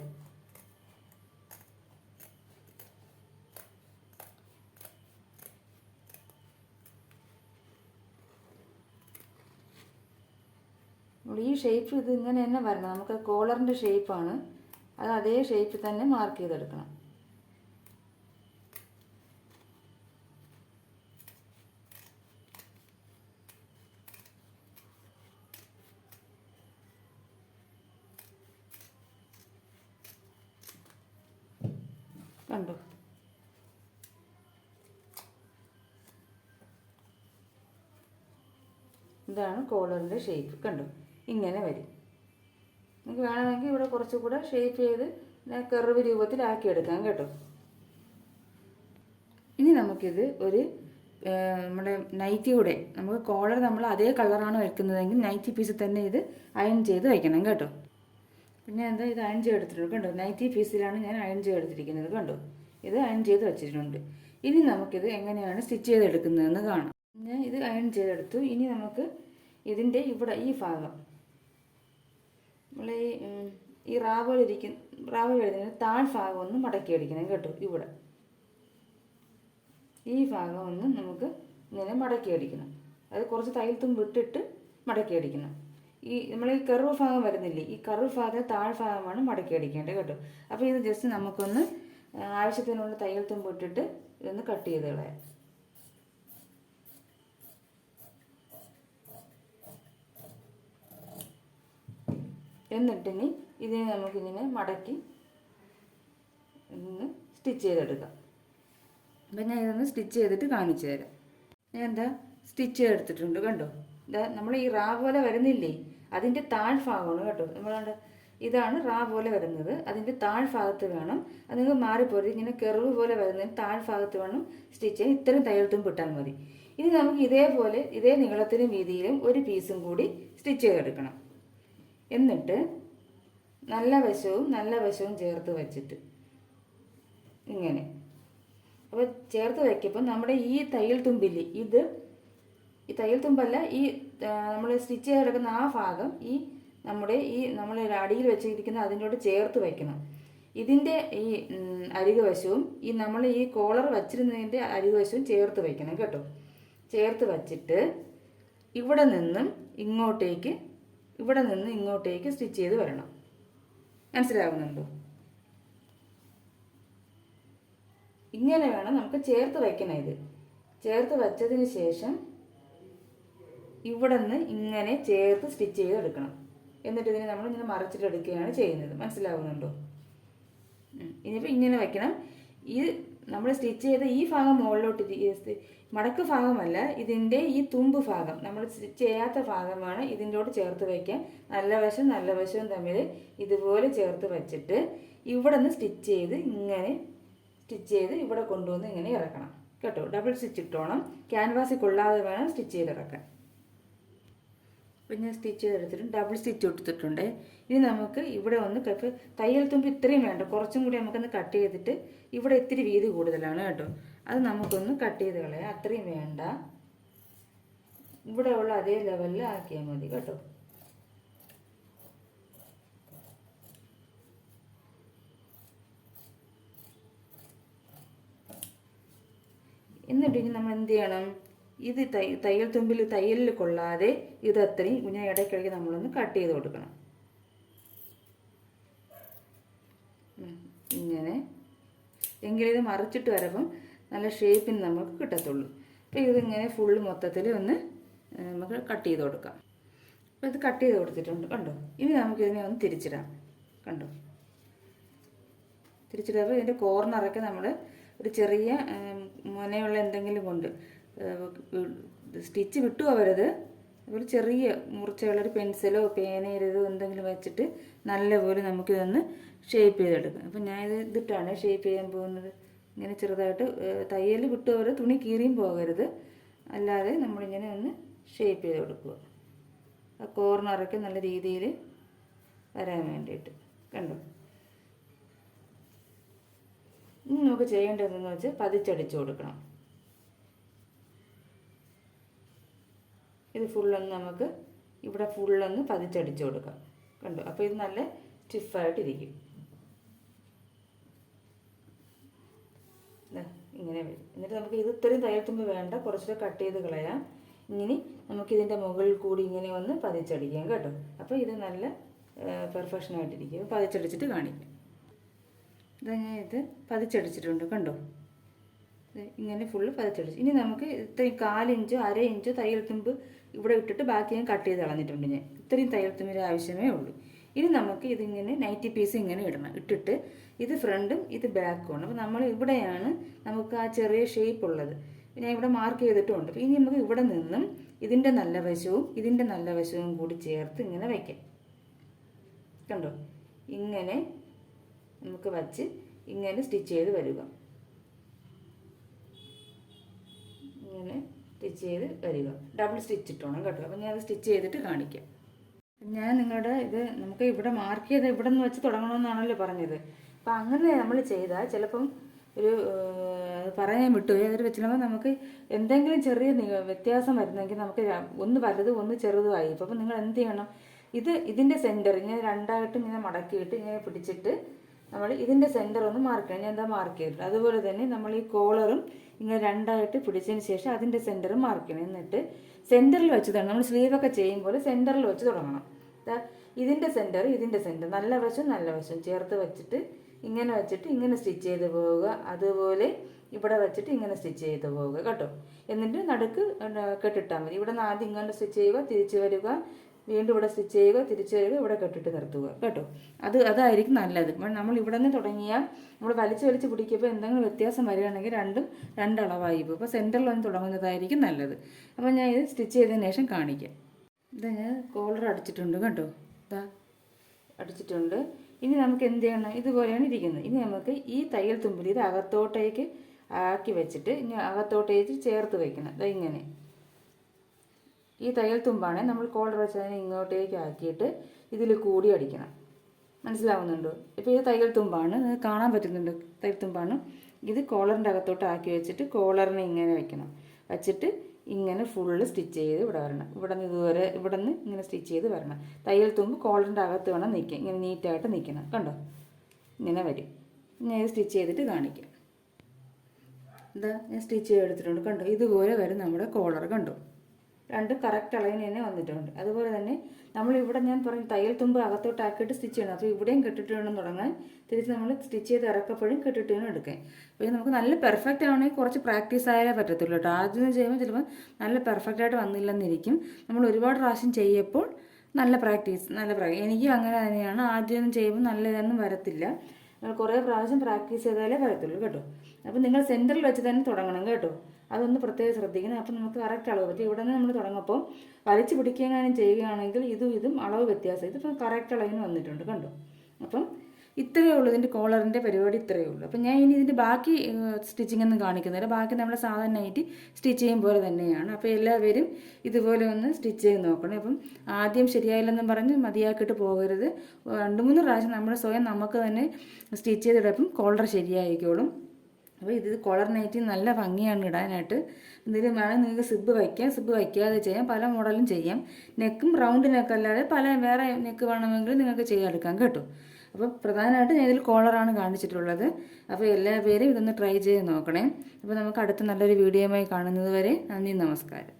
ഈ ഷേപ്പ് ഇത് ഇങ്ങനെ തന്നെ വരണം. നമുക്ക് കോളറിൻ്റെ ഷേപ്പാണ്, അത് അതേ ഷേപ്പിൽ തന്നെ മാർക്ക് ചെയ്തെടുക്കണം. കണ്ടോ, ഇതാണ് കോളറിൻ്റെ ഷേപ്പ്. കണ്ടോ, ഇങ്ങനെ വരും. നിങ്ങൾക്ക് വേണമെങ്കിൽ ഇവിടെ കുറച്ചുകൂടെ ഷേപ്പ് ചെയ്ത് കർവ് രൂപത്തിലാക്കിയെടുക്കാം കേട്ടോ. ഇനി നമുക്കിത് ഒരു നമ്മുടെ നൈറ്റിയുടെ നമുക്ക് കോളർ നമ്മൾ അതേ കളറാണ് വയ്ക്കുന്നതെങ്കിൽ നൈറ്റി പീസ് തന്നെ ഇത് അയൺ ചെയ്ത് വയ്ക്കണം കേട്ടോ. പിന്നെ എന്താ ഇത് അയൺ ചെയ്തെടുത്തിട്ടുണ്ട് കണ്ടോ. നൈറ്റി പീസിലാണ് ഞാൻ അയൺ ചെയ്തെടുത്തിരിക്കുന്നത് കണ്ടോ. ഇത് അയൺ ചെയ്ത് വെച്ചിട്ടുണ്ട്. ഇനി നമുക്കിത് എങ്ങനെയാണ് സ്റ്റിച്ച് ചെയ്തെടുക്കുന്നതെന്ന് കാണാം. ഞാൻ ഇത് അയൺ ചെയ്തെടുത്തു. ഇനി നമുക്ക് ഇതിൻ്റെ ഇവിടെ ഈ ഭാഗം നമ്മൾ ഈ റാവ് വരുന്നതിന് താഴ്ഭാഗം ഒന്ന് മടക്കി അടിക്കണം കേട്ടോ. ഇവിടെ ഈ ഭാഗം ഒന്ന് നമുക്ക് ഇങ്ങനെ മടക്കി അടിക്കണം. അത് കുറച്ച് തയ്യൽ തുമ്പ് ഇട്ടിട്ട് മടക്കി അടിക്കണം. നമ്മൾ ഈ കർവ് ഭാഗം വരുന്നില്ലേ, ഈ കർവ് ഭാഗത്തെ താഴ്ഭാഗമാണ് മടക്കി അടിക്കേണ്ടത് കേട്ടോ. അപ്പോൾ ഇത് ജസ്റ്റ് നമുക്കൊന്ന് ആവശ്യത്തിനുള്ള തയ്യൽ തുമ്പ് ഇട്ടിട്ട് ഇതൊന്ന് കട്ട് ചെയ്ത് കളയാം. എന്നിട്ടിനി ഇതിനെ നമുക്കിങ്ങനെ മടക്കി ഒന്ന് സ്റ്റിച്ച് ചെയ്തെടുക്കാം. അപ്പം ഞാൻ ഇതൊന്ന് സ്റ്റിച്ച് ചെയ്തിട്ട് കാണിച്ചു തരാം. ഞാൻ എന്താ സ്റ്റിച്ച് ചെയ്തെടുത്തിട്ടുണ്ട് കണ്ടോ. ഇതാ നമ്മൾ ഈ റാ പോലെ വരുന്നില്ലേ, അതിൻ്റെ താഴ്ഭാഗമാണ് കേട്ടോ. നമ്മളുണ്ട് ഇതാണ് റാ പോലെ വരുന്നത്, അതിൻ്റെ താഴ്ഭാഗത്ത് വേണം. അത് നിങ്ങൾ മാറിപ്പോയി ഇങ്ങനെ കെർവ് പോലെ വരുന്നതിന് താഴ്ഭാഗത്ത് വേണം സ്റ്റിച്ച് ചെയ്യാൻ. ഇത്രയും തയ്യൽ തുമ്പ് ഇട്ടാൽ മതി. ഇനി നമുക്ക് ഇതേപോലെ ഇതേ നീളത്തിലും വീതിയിലും ഒരു പീസും കൂടി സ്റ്റിച്ച് ചെയ്തെടുക്കണം. എന്നിട്ട് നല്ല വശവും ചേർത്ത് വെച്ചിട്ട് ഇങ്ങനെ അപ്പോൾ ചേർത്ത് വയ്ക്കുമ്പോൾ നമ്മുടെ ഈ തയ്യൽ തുമ്പില്ലേ, ഈ തയ്യൽ തുമ്പല്ല, ഈ നമ്മൾ സ്റ്റിച്ച് ചെയ്തെടുക്കുന്ന ആ ഭാഗം നമ്മൾ അടിയിൽ വെച്ചിരിക്കുന്ന അതിനോട് ചേർത്ത് വയ്ക്കണം. ഇതിൻ്റെ ഈ അരികുവശവും നമ്മൾ ഈ കോളർ വച്ചിരുന്നതിൻ്റെ അരികുവശവും ചേർത്ത് വയ്ക്കണം കേട്ടോ. ചേർത്ത് വച്ചിട്ട് ഇവിടെ നിന്ന് ഇങ്ങോട്ടേക്ക് സ്റ്റിച്ച് ചെയ്ത് വരണം. മനസ്സിലാവുന്നുണ്ടോ? ഇങ്ങനെ വേണം നമുക്ക് ചേർത്ത് വയ്ക്കണം. ഇത് ചേർത്ത് വച്ചതിന് ശേഷം ഇവിടെ നിന്ന് ഇങ്ങനെ ചേർത്ത് സ്റ്റിച്ച് ചെയ്തെടുക്കണം. എന്നിട്ട് ഇതിനെ നമ്മളിങ്ങനെ മറച്ചിട്ടെടുക്കുകയാണ് ചെയ്യുന്നത്. മനസ്സിലാവുന്നുണ്ടോ? ഇനിയിപ്പോൾ ഇങ്ങനെ വയ്ക്കണം. ഈ നമ്മൾ സ്റ്റിച്ച് ചെയ്ത ഈ ഭാഗം മുകളിലോട്ട് മടക്ക് ഭാഗമല്ല, ഇതിൻ്റെ ഈ തുമ്പ് ഭാഗം നമ്മൾ സ്റ്റിച്ച് ചെയ്യാത്ത ഭാഗമാണ് ഇതിൻ്റോട് ചേർത്ത് വയ്ക്കാൻ. നല്ല വശവും തമ്മിൽ ഇതുപോലെ ചേർത്ത് വച്ചിട്ട് ഇവിടെ നിന്ന് സ്റ്റിച്ച് ചെയ്ത് ഇവിടെ കൊണ്ടുവന്ന് ഇങ്ങനെ ഇറക്കണം കേട്ടോ. Double stitch ഇട്ടോണം. ക്യാൻവാസിൽ കൊള്ളാതെ വേണം സ്റ്റിച്ച് ചെയ്തിറക്കാൻ. അപ്പം ഞാൻ സ്റ്റിച്ച് ചെയ്തെടുത്തിട്ടുണ്ട്, ഡബിൾ സ്റ്റിച്ച് എടുത്തിട്ടുണ്ട്. ഇനി നമുക്ക് ഇവിടെ ഒന്ന് തയ്യൽ തുമ്പ് ഇത്രയും വേണ്ട, കുറച്ചും കൂടി നമുക്കൊന്ന് കട്ട് ചെയ്തിട്ട് ഇവിടെ ഇത്തിരി വീതി കൂടുതലാണ് കേട്ടോ. അത് നമുക്കൊന്ന് കട്ട് ചെയ്ത് കളയാം. അത്രയും വേണ്ട, ഇവിടെ ഉള്ള അതേ ലെവലിൽ ആക്കിയാൽ മതി കേട്ടോ. എന്നിട്ട് ഇനി നമ്മൾ എന്ത് ചെയ്യണം, ഇത് തയ്യൽ തുമ്പിൽ തയ്യലിൽ കൊള്ളാതെ ഇതത്രയും ഇങ്ങനെ ഇടയ്ക്കിടയ്ക്ക് നമ്മളൊന്ന് കട്ട് ചെയ്ത് കൊടുക്കണം. ഇങ്ങനെ എങ്കിലിത് മറിച്ചിട്ട് വരുമ്പം നല്ല ഷേപ്പിന് നമുക്ക് കിട്ടത്തുള്ളൂ. അപ്പോൾ ഇതിങ്ങനെ ഫുള്ള് മൊത്തത്തിൽ ഒന്ന് നമുക്ക് കട്ട് ചെയ്ത് കൊടുക്കാം. അപ്പോൾ ഇത് കട്ട് ചെയ്ത് കൊടുത്തിട്ടുണ്ട് കണ്ടോ. ഇനി നമുക്കിതിനെ ഒന്ന് തിരിച്ചിടാം. കണ്ടോ, തിരിച്ചിടുമ്പോൾ ഇതിൻ്റെ കോർണറൊക്കെ നമ്മൾ ഒരു ചെറിയ മുനയുള്ള എന്തെങ്കിലും കൊണ്ട് സ്റ്റിച്ച് വിട്ടു പോകരുത്. ഒരു ചെറിയ മുറിച്ചുള്ളൊരു പെൻസിലോ പേനയിലോ എന്തെങ്കിലും വെച്ചിട്ട് നല്ലപോലെ നമുക്കിതൊന്ന് ഷേപ്പ് ചെയ്തെടുക്കാം. അപ്പം ഞാൻ ഇതിട്ടാണ് ഷേപ്പ് ചെയ്യാൻ പോകുന്നത്. ഇങ്ങനെ ചെറുതായിട്ട് തയ്യൽ വിട്ടു പോകരുത്, തുണി കീറിയും പോകരുത്. അല്ലാതെ നമ്മളിങ്ങനെ ഒന്ന് ഷേപ്പ് ചെയ്ത് കൊടുക്കുക, ആ കോർണറൊക്കെ നല്ല രീതിയിൽ വരാൻ വേണ്ടിയിട്ട്. കണ്ടോ, ഇനി നമുക്ക് ചെയ്യേണ്ടതെന്ന് വെച്ചാൽ പതിച്ചടിച്ചു കൊടുക്കണം. ഇത് ഫുള്ളൊന്ന് നമുക്ക് ഇവിടെ ഫുള്ളൊന്ന് പതിച്ചടിച്ചു കൊടുക്കാം. കണ്ടോ, അപ്പോൾ ഇത് നല്ല സ്റ്റിഫായിട്ടിരിക്കും. ഇങ്ങനെ വരും. എന്നിട്ട് നമുക്ക് ഇത് ഇത്രയും തയ്യൽ തുമ്പ് വേണ്ട, കുറച്ചുകൂടെ കട്ട് ചെയ്ത് കളയാം. ഇനി നമുക്കിതിൻ്റെ മുകളിൽ കൂടി ഇങ്ങനെ ഒന്ന് പതിച്ചടിക്കാം കേട്ടോ. അപ്പോൾ ഇത് നല്ല പെർഫെക്ഷനായിട്ടിരിക്കും. പതിച്ചടിച്ചിട്ട് കാണിക്കാം. ഇതാ ഞാൻ ഇത് പതിച്ചടിച്ചിട്ടുണ്ട് കണ്ടോ. ഇങ്ങനെ ഫുള്ള് പതിച്ചടിച്ചു. ഇനി നമുക്ക് ഇത്രയും 1/4 ഇഞ്ചോ 1/2 ഇഞ്ചോ തയ്യൽ തുമ്പ് ഇവിടെ ഇട്ടിട്ട് ബാക്കി ഞാൻ കട്ട് ചെയ്ത് കളഞ്ഞിട്ടുണ്ട്. ഞാൻ ഇത്രയും തയ്യൽ തുമ്പിൻ്റെ ആവശ്യമേ ഉള്ളൂ. ഇനി നമുക്ക് ഇതിങ്ങനെ 90 പീസ് ഇങ്ങനെ ഇട്ടിട്ട് ഇത് ഫ്രണ്ടും ഇത് ബാക്കുമാണ്. അപ്പോൾ നമ്മൾ ഇവിടെയാണ് നമുക്ക് ആ ചെറിയ ഷേപ്പ് ഉള്ളത്. ഞാൻ ഇവിടെ മാർക്ക് ചെയ്തിട്ടുമുണ്ട്. അപ്പോൾ ഇനി നമുക്ക് ഇവിടെ നിന്നും ഇതിൻ്റെ നല്ല വശവും കൂടി ചേർത്ത് ഇങ്ങനെ വയ്ക്കാം. കണ്ടോ, ഇങ്ങനെ നമുക്ക് വച്ച് ഇങ്ങനെ സ്റ്റിച്ച് ചെയ്ത് വരിക. ഇങ്ങനെ സ്റ്റിച്ച് ചെയ്ത് വരിക. ഡബിൾ സ്റ്റിച്ച് ഇട്ടോണം കേട്ടോ. അപ്പം ഞാൻ അത് സ്റ്റിച്ച് ചെയ്തിട്ട് കാണിക്കാം. ഞാൻ നിങ്ങളുടെ ഇത് നമുക്ക് ഇവിടെ മാർക്ക് ചെയ്ത് ഇവിടെ നിന്ന് വെച്ച് തുടങ്ങണമെന്നാണല്ലോ പറഞ്ഞത്. അപ്പം അങ്ങനെ നമ്മൾ ചെയ്താൽ ചിലപ്പം ഒരു പറയാൻ വിട്ടുപോയി. അതൊരു വെച്ചിടുമ്പോൾ നമുക്ക് എന്തെങ്കിലും ചെറിയ വ്യത്യാസം വരുന്നെങ്കിൽ നമുക്ക് ഒന്ന് വലുതും ഒന്ന് ചെറുതുമായി. അപ്പം നിങ്ങൾ എന്ത് ചെയ്യണം, ഇതിൻ്റെ സെൻറ്റർ ഇങ്ങനെ രണ്ടായിട്ട് ഇങ്ങനെ മടക്കിയിട്ട് ഇങ്ങനെ പിടിച്ചിട്ട് നമ്മൾ ഇതിൻ്റെ സെൻറ്റർ ഒന്ന് മാർക്ക് ചെയ്യണം. ഞാൻ എന്താ മാർക്ക് ചെയ്തിട്ട് അതുപോലെ തന്നെ നമ്മൾ ഈ കോളറും ഇങ്ങനെ രണ്ടായിട്ട് പിടിച്ചതിന് ശേഷം അതിൻ്റെ സെൻറ്റർ മാർക്ക് ചെയ്യണം. എന്നിട്ട് സെൻറ്ററിൽ വെച്ച് തന്നെ നമ്മൾ സ്ലീവൊക്കെ ചെയ്യുമ്പോൾ സെൻറ്ററിൽ വെച്ച് തുടങ്ങണം. ഇതിൻ്റെ സെൻറ്റർ നല്ല വശം ചേർത്ത് വെച്ചിട്ട് ഇങ്ങനെ സ്റ്റിച്ച് ചെയ്ത് പോവുക. അതുപോലെ ഇവിടെ വെച്ചിട്ട് ഇങ്ങനെ സ്റ്റിച്ച് ചെയ്ത് പോവുക കേട്ടോ. എന്നിട്ട് നടുക്ക് കെട്ടിട്ടാൽ മതി. ഇവിടെ നിന്ന് ആദ്യം ഇങ്ങനെ സ്റ്റിച്ച് ചെയ്യുക, തിരിച്ച് വരിക, വീണ്ടും ഇവിടെ സ്റ്റിച്ച് ചെയ്യുക, തിരിച്ച് വരിക, ഇവിടെ കെട്ടിട്ട് നിർത്തുക കേട്ടോ. അതായിരിക്കും നല്ലത്. നമ്മൾ ഇവിടെ നിന്ന് തുടങ്ങിയാൽ നമ്മൾ വലിച്ച് പിടിക്കുമ്പോൾ എന്തെങ്കിലും വ്യത്യാസം വരികയാണെങ്കിൽ രണ്ടളവായി പോകും. അപ്പോൾ സെൻറ്ററിൽ വന്ന് തുടങ്ങുന്നതായിരിക്കും നല്ലത്. അപ്പോൾ ഞാൻ ഇത് സ്റ്റിച്ച് ചെയ്തതിന് ശേഷം കാണിക്കാം. ഇതാ ഞാൻ കോളർ അടിച്ചിട്ടുണ്ട് കേട്ടോ. അടിച്ചിട്ടുണ്ട്. ഇനി നമുക്ക് എന്ത് ചെയ്യണം, ഇതുപോലെയാണ് ഇരിക്കുന്നത്. ഇനി നമുക്ക് ഈ തയ്യൽ തുമ്പിൽ ഇത് അകത്തോട്ടേക്ക് ആക്കി വെച്ചിട്ട് ഇനി അകത്തോട്ടേക്ക് ചേർത്ത് വയ്ക്കണം. ഇങ്ങനെ ഈ തയ്യൽ തുമ്പാണ് നമ്മൾ കോളർ വെച്ചതിനെ ഇങ്ങോട്ടേക്ക് ആക്കിയിട്ട് ഇതിൽ കൂടി അടിക്കണം. മനസ്സിലാവുന്നുണ്ടോ? ഇപ്പോൾ ഇത് തയ്യൽ തുമ്പാണ്, കാണാൻ പറ്റുന്നുണ്ട്. തയ്യൽ തുമ്പാണ്. ഇത് കോളറിൻ്റെ അകത്തോട്ട് ആക്കി വെച്ചിട്ട് കോളറിനെ ഇങ്ങനെ വെക്കണം. വച്ചിട്ട് ഇങ്ങനെ ഫുള്ള് സ്റ്റിച്ച് ചെയ്ത് ഇവിടെ വരണം. ഇവിടെ നിന്ന് ഇങ്ങനെ സ്റ്റിച്ച് ചെയ്ത് വരണം. തയ്യൽ തുമ്പ് കോളറിൻ്റെ അകത്ത് വേണം നിൽക്കുക. ഇങ്ങനെ നീറ്റായിട്ട് നിൽക്കണം. കണ്ടോ? ഇങ്ങനെ വരും. ഞാൻ സ്റ്റിച്ച് ചെയ്തിട്ട് കാണിക്കാം. ഞാൻ സ്റ്റിച്ച് ചെയ്തെടുത്തിട്ടുണ്ട്. കണ്ടോ? ഇതുപോലെ വരും നമ്മുടെ കോളർ. കണ്ടോ? രണ്ടും കറക്റ്റ് അളവിന് തന്നെ വന്നിട്ടുണ്ട്. അതുപോലെ തന്നെ നമ്മളിവിടെ ഞാൻ പറഞ്ഞു തയ്യൽ തുമ്പ് അകത്തോട്ടാക്കിയിട്ട് സ്റ്റിച്ച് ചെയ്യണം. അപ്പോൾ ഇവിടെയും കെട്ടിട്ട് വേണം തുടങ്ങാൻ. തിരിച്ച് നമ്മൾ സ്റ്റിച്ച് ചെയ്ത് ഇറക്കപ്പോഴും കെട്ടിട്ട് വേണം എടുക്കാൻ. അപ്പോൾ നമുക്ക് നല്ല പെർഫെക്റ്റ് ആവണമെങ്കിൽ കുറച്ച് പ്രാക്ടീസ് ആയാലേ പറ്റത്തുള്ളൂ കേട്ടോ. ആദ്യം ചെയ്യുമ്പോൾ ചിലപ്പോൾ നല്ല പെർഫെക്റ്റായിട്ട് വന്നില്ലെന്നിരിക്കും. നമ്മൾ ഒരുപാട് പ്രാവശ്യം ചെയ്യുമ്പോൾ നല്ല പ്രാക്ടീസ്. എനിക്കും അങ്ങനെ തന്നെയാണ്. ആദ്യം ചെയ്യുമ്പോൾ നല്ലതൊന്നും വരത്തില്ല. നമ്മൾ കുറേ പ്രാവശ്യം പ്രാക്ടീസ് ചെയ്താലേ വരത്തുള്ളൂ കേട്ടോ. അപ്പോൾ നിങ്ങൾ സെൻറ്ററിൽ വെച്ച് തന്നെ തുടങ്ങണം കേട്ടോ. അതൊന്ന് പ്രത്യേകം ശ്രദ്ധിക്കണം. അപ്പം നമുക്ക് കറക്റ്റ് അളവ് പറ്റും. ഇവിടെ നിന്ന് നമ്മൾ തുടങ്ങുമ്പോൾ വലിച്ചു പിടിക്കുകയെങ്ങാനും ചെയ്യുകയാണെങ്കിൽ ഇതും അളവ് വ്യത്യാസം. ഇതിപ്പം കറക്റ്റ് അളവിന് വന്നിട്ടുണ്ട് കണ്ടോ. അപ്പം ഇത്രയേ ഉള്ളൂ. ഇതിൻ്റെ കോളറിൻ്റെ പരിപാടി ഇത്രയേ ഉള്ളൂ. അപ്പം ഞാൻ ഇനി ഇതിൻ്റെ ബാക്കി സ്റ്റിച്ചിങ് ഒന്നും കാണിക്കുന്നില്ല. ബാക്കി നമ്മൾ സാധാരണയായിട്ട് സ്റ്റിച്ച് ചെയ്യും പോലെ തന്നെയാണ്. അപ്പോൾ എല്ലാവരും ഇതുപോലെ ഒന്ന് സ്റ്റിച്ച് ചെയ്ത് നോക്കണം. അപ്പം ആദ്യം ശരിയായില്ലെന്നും പറഞ്ഞ് മതിയാക്കിയിട്ട് പോകരുത്. 2-3 പ്രാവശ്യം നമ്മൾ സ്വയം നമുക്ക് തന്നെ സ്റ്റിച്ച് ചെയ്തിടപ്പം കോളർ ശരിയായിക്കോളും. അപ്പോൾ ഇത് കോളർ നൈറ്റി നല്ല ഭംഗിയാണ് ഇടാനായിട്ട്. എന്തെങ്കിലും വേണമെങ്കിൽ നിങ്ങൾക്ക് സിബ് വയ്ക്കാം, സിബ് വയ്ക്കാതെ ചെയ്യാം, പല മോഡലും ചെയ്യാം. നെക്കും റൗണ്ട് നെക്കല്ലാതെ വേറെ നെക്ക് വേണമെങ്കിൽ നിങ്ങൾക്ക് ചെയ്യാതെടുക്കാം കേട്ടോ. അപ്പോൾ പ്രധാനമായിട്ട് ഞാൻ ഇതിൽ കോളറാണ് കാണിച്ചിട്ടുള്ളത്. അപ്പോൾ എല്ലാ പേരും ഇതൊന്ന് ട്രൈ ചെയ്ത് നോക്കണേ. അപ്പോൾ നമുക്ക് അടുത്ത നല്ലൊരു വീഡിയോയുമായി കാണുന്നത് വരെ നന്ദി, നമസ്കാരം.